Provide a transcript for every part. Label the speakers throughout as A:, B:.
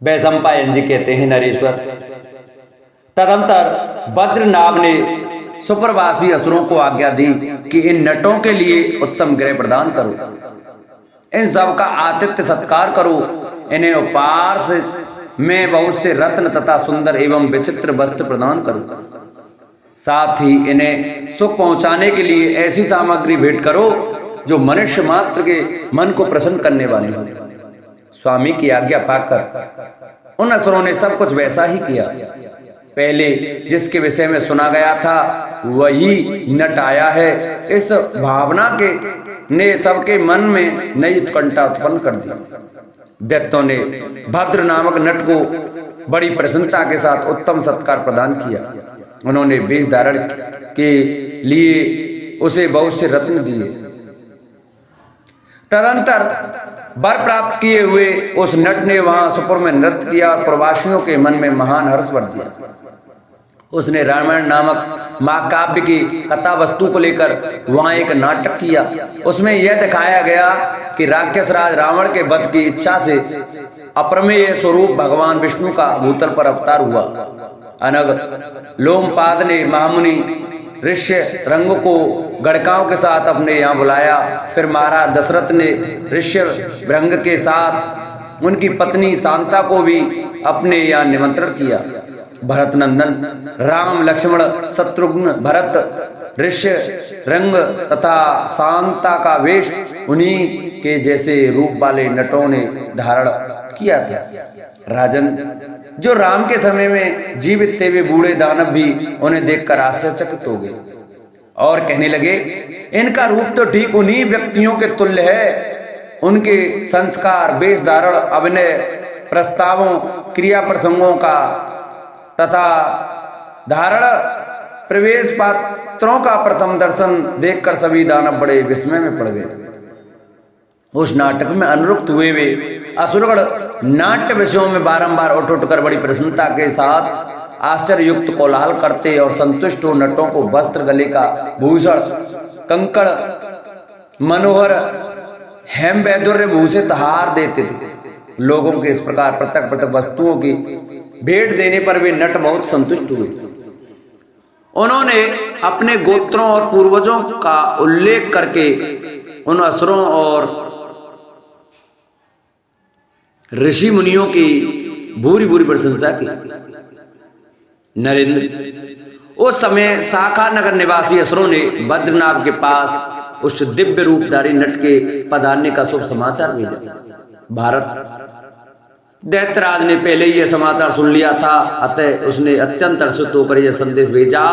A: वैशंपायन जी कहते हैं नरेश्वर। तदंतर वज्रनाभ ने सुप्रवासी असुरों को आज्ञा दी कि इन नटों के लिए उत्तम गृह प्रदान करो, इन सब का आतिथ्य सत्कार करो, इन्हें उपहार से में बहुत से रत्न तथा सुंदर एवं विचित्र वस्त्र प्रदान करो, साथ ही इन्हें सुख पहुंचाने के लिए ऐसी सामग्री भेंट करो जो मनुष्य मात्र के मन को प्रसन्न करने वाली हो। स्वामी की आज्ञा पाकर उन असुरों ने सब कुछ वैसा ही किया। पहले जिसके विषय में सुना गया था वही नट आया है, इस भावना के ने सबके मन में नई उत्कंठा उत्पन्न कर दी। दैत्यों ने भद्र नामक नट को बड़ी प्रसन्नता के साथ उत्तम सत्कार प्रदान किया। उन्होंने वेश धारण के लिए उसे बहुत से रत्न दिए। तदंतर वर प्राप्त किए हुए उस नट ने वहां सुपुर में नृत्य किया और प्रवासियों के मन में महान हर्ष भर दिया। उसने रामायण नामक महाकाव्य की कथा वस्तु को लेकर वहां एक नाटक किया। उसमें यह दिखाया गया कि राक्षस राज रावण के वध की इच्छा से अप्रमेय स्वरूप भगवान विष्णु का भूतल पर अवतार हुआ। अनग लोमपाद ने महामुनि ऋष्य रंग को गणकाओं के साथ अपने यहाँ बुलाया। फिर महाराज दशरथ ने ऋष्य रंग के साथ उनकी पत्नी शांता को भी अपने यहाँ निमंत्रण किया। भरत नंदन राम लक्ष्मण शत्रुघ्न भरत ऋष्य रंग तथा शांता का वेश उन्हीं के जैसे रूप वाले नटों ने धारण किया था। राजन, जो राम के समय में जीवित थे वे बूढ़े दानव भी उन्हें देखकर आश्चर्यचकित हो गए और कहने लगे, इनका रूप तो ठीक उन्हीं व्यक्तियों के तुल्य है। उनके संस्कार, वेश धारण, अभिनय, प्रस्तावों, क्रिया प्रसंगों का तथा धारण, प्रवेश पात्रों का प्रथम दर्शन देखकर सभी दानव बड़े विस्मय में पड़ गए। उस नाटक में अनुरक्त हुए वे असुरगण नाट्य विषयों में बारंबार उठ उठकर बड़ी प्रसन्नता के साथ आश्चर्य युक्त कोलाहल करते और संतुष्ट हो नटों को वस्त्र, गले का भूषण, कंकड़, मनोहर हेम वैदुर्य भूषित हार देते थे। लोगों के इस प्रकार पृथक पृथक वस्तुओं की भेंट देने पर वे नट बहुत संतुष्ट हुए। उन्होंने अपने गोत्रों और पूर्वजों का उल्लेख करके उन असुरों और ऋषि मुनियों की भूरी भूरी प्रशंसा की। नरेंद्र, उस समय शाखा नगर निवासी असुरों ने वज्रनाभ के पास उस दिव्य रूपधारी नट के पधारने का शुभ समाचार भेजा। भारत, दैत्यराज ने पहले ही यह समाचार सुन लिया था, अतः उसने अत्यंत हर्षित होकर यह संदेश भेजा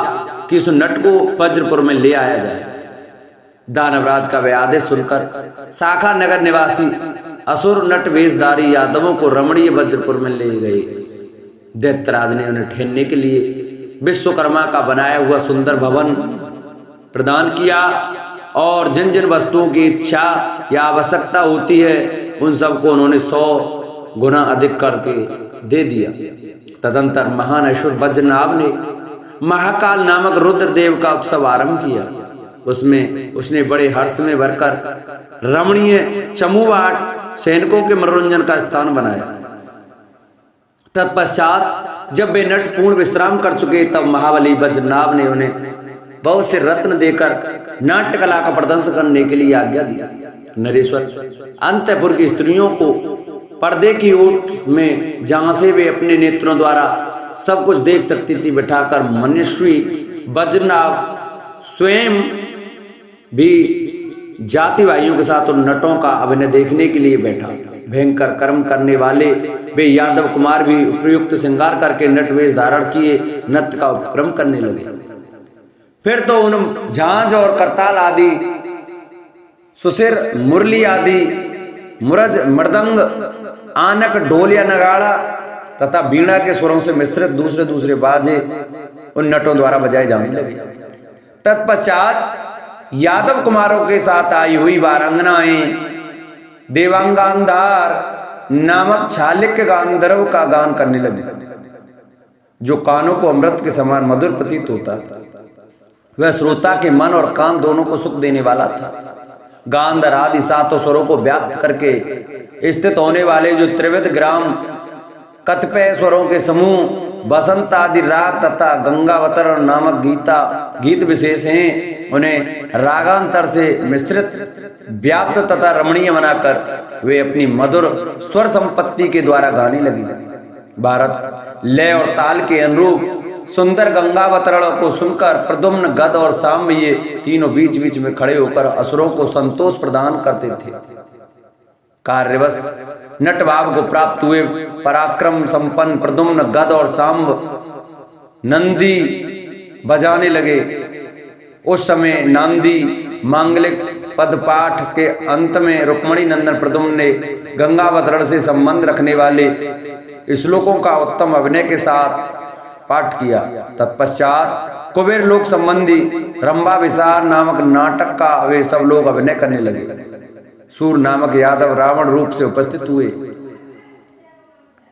A: कि उस नट को वज्रपुर में ले आया जाए। दानवराज का वह आदेश सुनकर शाखा नगर निवासी असुर नट वेशधारी यादवों को रमणीय वज्रपुर में ले गए। दैत्यराज ने उन्हें ठहरने के लिए विश्वकर्मा का बनाया हुआ सुंदर भवन प्रदान किया और जिन जिन वस्तुओं की इच्छा या आवश्यकता होती है उन सबको उन्होंने 100 गुना अधिक करके दे दिया। तदंतर महान असुर वज्रनाभ ने महाकाल नामक रुद्रदेव का उत्सव आरंभ किया। उसमें उसने बड़े हर्ष में भरकर रमणीय चमूवाट सैनिकों के मनोरंजन का स्थान बनाया। तत्पश्चात जब वे नट पूर्ण विश्राम कर चुके तब महाबली वज्रनाभ ने उन्हें बहुत से रत्न देकर नाट्य कला का प्रदर्शन करने के लिए आज्ञा दी। नरेश्वर, अंतपुर की स्त्रियों को पर्दे की ओट में जहां से वे अपने नेत्रों द्वारा सब कुछ देख सकती थी बिठाकर मनुष्य वज्रनाभ स्वयं भी जाति भाइयों के साथ उन नटों का अभिनय देखने के लिए बैठा। भयंकर कर्म करने वाले वे यादव कुमार भी उपयुक्त श्रृंगार करके नट वेश धारण किए नृत्य का उपक्रम करने लगे। फिर तो उन झांझ और करताल आदि, सुसिर, मुरली आदि, मुरज, मृदंग, आनक, ढोल या नगाड़ा तथा बीड़ा के स्वरों से मिश्रित दूसरे दूसरे बाजे उन नटों द्वारा बजाए जाने लगे। तत्पश्चात यादव कुमारों के साथ आई हुई वारंगनाएं देवांगांधार नामक छालिक्य गांधर्व का गान करने लगे, जो कानों को अमृत के समान मधुर प्रतीत होता था। वह श्रोता के मन और कान दोनों को सुख देने वाला था। गांधर आदि 7 स्वरों को व्याप्त करके स्थित होने वाले जो त्रिविध ग्राम कतिपय स्वरों के समूह, बसंत आदि राग तथा गंगावतरण नामक गीत विशेष हैं। उन्हें रागांतर से मिश्रित, व्याप्त तथा रमणीय बनाकर वे अपनी मधुर स्वर संपत्ति के द्वारा गाने लगी। भारत लय और ताल के अनुरूप सुंदर गंगावतरण को सुनकर प्रद्युम्न, गद और साम्य ये तीनों बीच बीच में खड़े होकर असुरों को संतोष प्रदान करते थे। कार्यवश नट भाव को प्राप्त हुए पराक्रम संपन्न प्रद्युम्न, गद और सांब नंदी बजाने लगे। उस समय नांदी मांगलिक पदपाठ के अंत में रुक्मणी नंदन प्रद्युम्न ने गंगावतरण से संबंध रखने वाले श्लोकों का उत्तम अभिनय के साथ पाठ किया। तत्पश्चात कुबेर लोक संबंधी रंभा विसार नामक नाटक का वे सब लोग अभिनय करने लगे। सूर नामक यादव रावण रूप से उपस्थित हुए।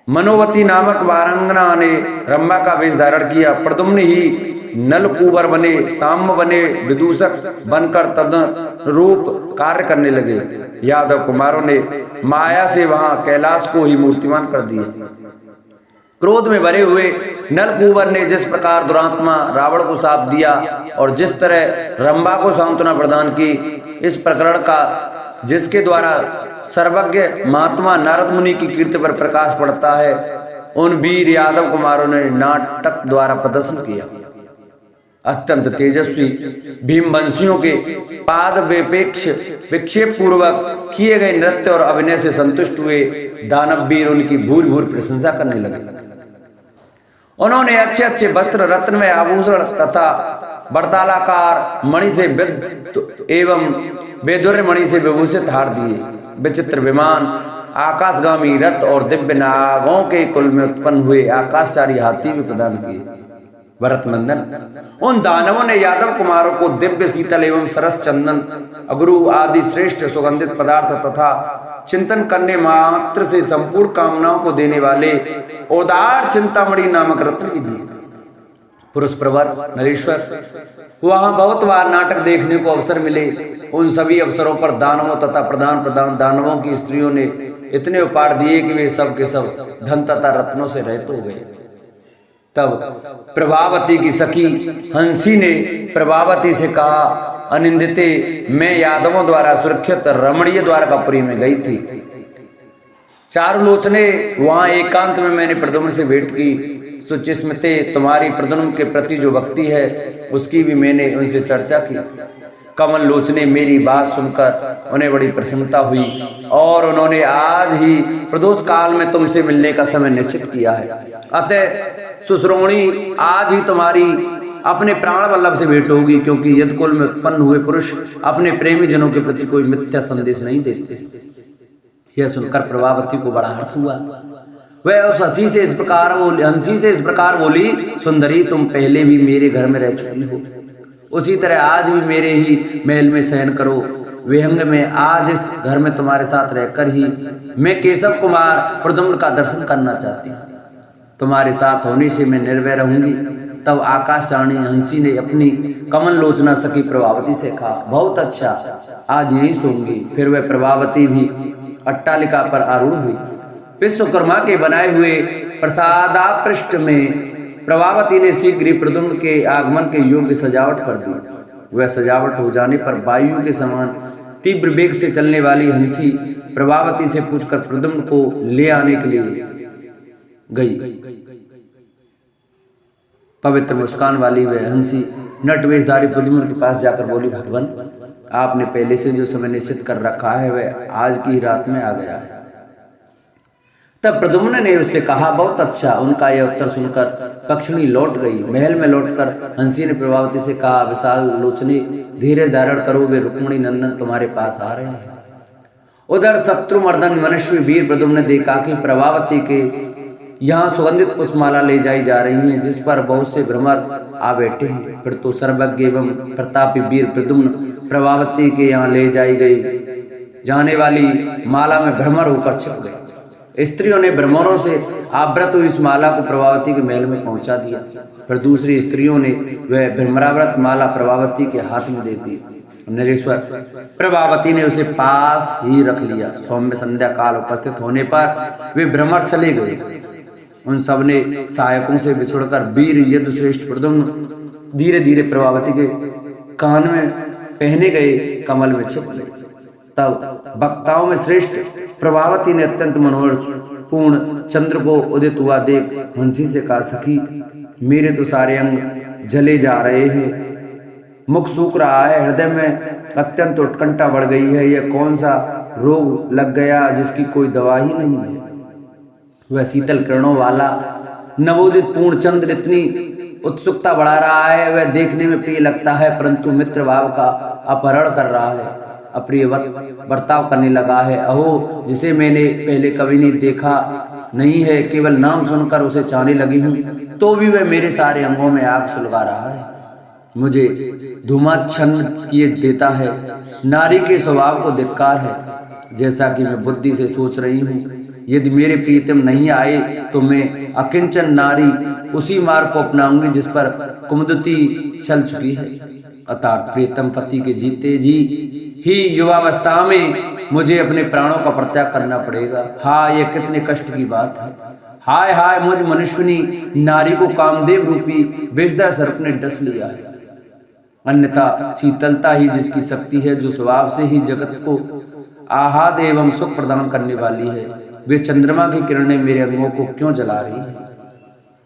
A: मनोवती नामक वारंगना ने रंभा का वेश धारण किया। प्रद्युम्न ही नलकूबर बने, साम्य बने, विदूषक बनकर तदनुरूप कार्य करने लगे। यादव कुमारों ने माया से वहां कैलाश को ही मूर्तिमान कर दिया। क्रोध में भरे हुए नलकूबर ने जिस प्रकार दुरात्मा रावण को शाप दिया और जिस तरह रंभा को सांत्वना प्रदान की, इस प्रकरण का जिसके द्वारा सर्वज्ञ महात्मा नारद मुनि की कीर्ति पर प्रकाश पड़ता है, उन वीर यादव कुमारों ने नाटक द्वारा प्रदर्शन किया। अत्यंत तेजस्वी भीमवंशियों के पाद वेपेक्ष विक्षेप पूर्वक किए गए नृत्य और अभिनय से संतुष्ट हुए दानव वीर उनकी भूल भूल प्रशंसा करने लगे। उन्होंने अच्छे अच्छे वस्त्र, रत्नमय आभूषण तथा बरतालाकार मणि से एवं वैदुर्य मणि से विभूषित हार दिए। विचित्र विमान, आकाशगामी रथ और दिव्य नागों के कुल में उत्पन्न हुए आकाशचारी हाथी भी प्रदान किए। भरत नंदन उन दानवों ने यादव कुमारों को दिव्य शीतल एवं सरस चंदन, अगरू आदि श्रेष्ठ सुगंधित पदार्थ तथा चिंतन करने मात्र से संपूर्ण कामनाओं को देने वाले उदार चिंतामणि नामक रत्न भी दिए। पुरुष प्रवर नरेश्वर वहां बहुत बार नाटक देखने को अवसर मिले। उन सभी अवसरों पर दानवों तथा प्रधान दानवों की स्त्रियों ने इतने उपहार दिए कि वे सब के सब धन तथा रत्नों से रहित हो गए। तब प्रभावती की सखी हंसी ने प्रभावती से कहा, अनिंदिते, मैं यादवों द्वारा सुरक्षित रमणीय द्वारकापुरी में गई थी। चारुलोचने, वहां एकांत में मैंने प्रद्युम्न से भेंट की। सुचिस्मिते, तुम्हारी प्रद्युम्न के प्रति जो भक्ति है उसकी भी मैंने उनसे चर्चा की। कमल लोचने मेरी बात सुनकर उन्हें बड़ी प्रसन्नता हुई और उन्होंने आज ही प्रदोष काल में तुमसे मिलने का समय निश्चित किया है। अतः सुश्रोणी, आज ही तुम्हारी अपने प्राण वल्लभ से भेंट होगी, क्योंकि यदकुल में उत्पन्न हुए पुरुष अपने प्रेमी जनों के प्रति कोई मिथ्या संदेश नहीं देते। यह सुनकर प्रभावती को बड़ा हर्ष हुआ। वह उस हंसी से इस प्रकार बोली, सुंदरी, तुम पहले भी मेरे घर में रह चुकी हो, उसी तरह आज भी मेरे ही महल में शयन करो। विहंग में आज इस घर में तुम्हारे साथ रहकर ही मैं केशव कुमार प्रद्युम्न का दर्शन करना चाहती हूँ। तुम्हारे साथ होने से मैं निर्भय रहूंगी। तब आकाशवाणी हंसी ने अपनी कमल लोचना सखी प्रभावती से कहा, बहुत अच्छा, आज यहीं सोऊंगी। फिर वह प्रभावती भी अट्टालिका पर आरूढ़ हुई। विश्वकर्मा के बनाए हुए प्रसादापृष्ठ में प्रभावती ने शीघ्र ही प्रद्युम्न के आगमन के योग्य सजावट कर दी। वह सजावट हो जाने पर वायु के समान तीव्र वेग से चलने वाली हंसी प्रभावती से पूछकर प्रद्युम्न को ले आने के लिए गई। पवित्र मुस्कान वाली वह हंसी नटवेशधारी प्रद्युम्न के पास जाकर बोली, भगवान, आपने पहले से जो समय निश्चित कर रखा है वह आज की रात में आ गया है। तब प्रद्युम्न ने उससे कहा, बहुत अच्छा। उनका यह उत्तर सुनकर पक्षिणी लौट गई। महल में लौटकर हंसी ने प्रभावती से कहा, विशाल लोचने, धीरे धारण करो, वे रुक्मिणी नंदन तुम्हारे पास आ रहे हैं। उधर शत्रुमर्दन मनुष्य वीर प्रद्युम्न ने देखा कि प्रभावती के यहाँ सुगंधित पुष्पमाला ले जाई जा रही है, जिस पर बहुत से भ्रमर आ बैठे हैं। फिर तो सर्वज्ञ एवं प्रतापी वीर प्रद्युम्न प्रभावती के यहाँ ले जाई गई जाने वाली माला में भ्रमर होकर छिप गए। स्त्रियों ने भ्रमरों से आवृत हुई इस माला को प्रभावती के महल में पहुंचा दिया। फिर दूसरी स्त्रियों ने वह भ्रमरावृत माला प्रभावती के हाथ में दे दी। नरेश्वर, प्रभावती ने उसे पास ही रख लिया। सौम्य संध्या काल उपस्थित होने पर वे भ्रमर चले गए। उन सब ने सहायकों से बिछुड़कर वीर यदुश्रेष्ठ प्रद्युम्न धीरे धीरे प्रभावती के कान में पहने गए कमल में छिप गए। तब वक्ताओं में श्रेष्ठ प्रभावती ने अत्यंत मनोहर पूर्ण चंद्र को उदित हुआ देख हंसी से कहा, सखी मेरे तो सारे अंग जले जा रहे हैं, मुख सूख रहा है, हृदय में अत्यंत उत्कंठा बढ़ गई है। यह कौन सा रोग लग गया जिसकी कोई दवा ही नहीं है। वह शीतल किरणों वाला नवोदित पूर्ण चंद्र इतनी उत्सुकता बढ़ा रहा है, वह देखने में प्रिय लगता है परंतु मित्र भाव का अपहरण कर रहा है, अप्रिय बर्ताव करने लगा है। अहो जिसे मैंने पहले कभी नहीं देखा नहीं है, केवल नाम सुनकर उसे चाहने लगी हूँ तो भी वह मेरे सारे अंगों में आग सुलगा रहा है, मुझे धूमाच्छन्न किए देता है। नारी के स्वभाव को धिक्कार है। जैसा कि मैं बुद्धि से सोच रही हूँ, यदि मेरे प्रीतम नहीं आए तो मैं अकिंचन नारी उसी मार्ग को अपनाऊंगी जिस पर कुमुदती चल चुकी है। अर्थात प्रीतम पति के जीते जी ही युवावस्था में मुझे अपने प्राणों का परित्याग करना पड़ेगा। हाँ यह कितने कष्ट की बात है। हाय हाय मुझ मनुष्यनी नारी को कामदेव रूपी विषधर सर्प ने डस लिया है। अन्यथा शीतलता ही जिसकी शक्ति है, जो स्वभाव से ही जगत को आहाद एवं सुख प्रदान करने वाली है, वे चंद्रमा की किरणें मेरे अंगों को क्यों जला रही है।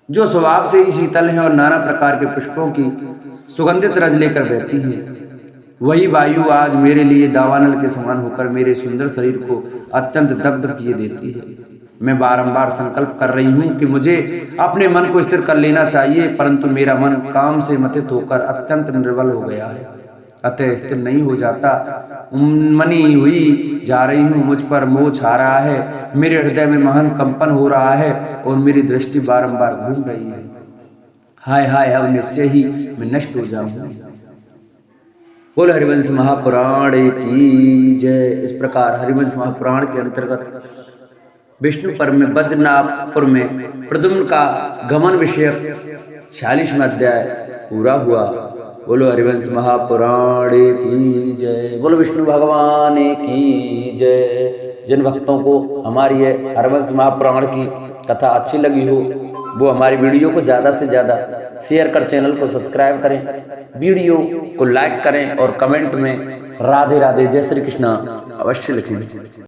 A: जो स्वभाव से ही शीतल है और नाना प्रकार के पुष्पों की सुगंधित रज लेकर बहती है, वही वायु आज मेरे लिए दावानल के समान होकर मेरे सुंदर शरीर को अत्यंत दग्ध किए देती है। मैं बारंबार संकल्प कर रही हूँ कि मुझे अपने मन को स्थिर कर लेना चाहिए, परंतु मेरा मन काम से मथित होकर अत्यंत निर्बल हो गया है, अतः स्थिर नहीं हो जाता। मनी हुई जा रही हूँ, मुझ पर मोह छा रहा है, मेरे हृदय में महान कंपन हो रहा है और मेरी दृष्टि बारंबार घूम रही है। हाय हाय अब निश्चय ही मैं नष्ट हो जाऊंगी। बोल हरिवंश महापुराण की जय। इस प्रकार हरिवंश महापुराण के अंतर्गत विष्णुपुर में बज्रनाभपुर में प्रद्युम्न का गमन विषयक 46वां अध्याय पूरा हुआ। बोलो हरिवंश महापुराण की जय। बोलो विष्णु भगवान की जय। जिन भक्तों को हमारी ये हरिवंश महापुराण की कथा अच्छी लगी हो वो हमारी वीडियो को ज़्यादा से ज़्यादा शेयर कर चैनल को सब्सक्राइब करें, वीडियो को लाइक करें और कमेंट में राधे राधे जय श्री कृष्णा अवश्य लिखें।